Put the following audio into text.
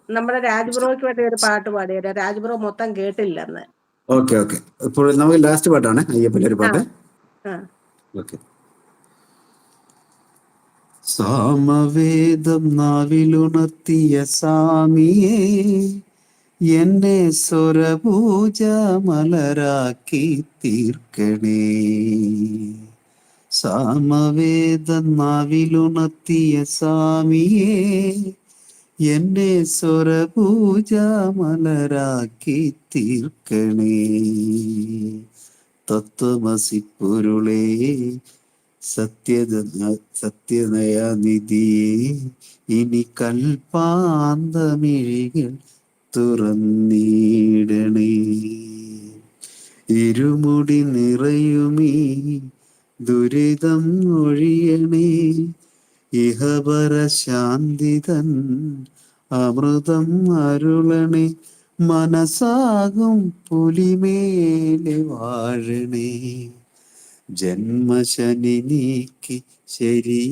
നമ്മുടെ രാജ്ബ്രോയ്ക്ക് വേണ്ടി ഒരു പാട്ട് പാടിയത്. രാജ്ബ്രോ മൊത്തം കേട്ടില്ലെന്ന്. Okay okay. ഇപ്പോൾ നമുക്ക് ലാസ്റ്റ് പാട്ടാണ് അയ്യപ്പൻ്റെ ഒരു പാട്ട്. ഓക്കെ. സാമവേദം നാവിലുണർത്തിയ സാമിയേ, എന്നെ സ്വരപൂജ മലരാക്കി തീർക്കണേ. സാമവേദം നാവിലുണർത്തിയ സാമിയേ, എന്നെ സ്വരപൂജ മലരാക്കി തീർക്കണേ. തത്വമസി പൊരുളേ, സത്യനയനിധിയെ, ഇനി കൽപ്പാന്തമിഴികൾ തുറന്നിടണേ. ഇരുമുടി നിറയുമീ ദുരിതം ഒഴിയണേ. ഇഹപര ശാന്തിതൻ അമൃതം അരുളണേ. മനസാകും പുലിമേലെ വാഴണേ. ജന്മശനി നീക്കി ശരിയേകിടണമേ.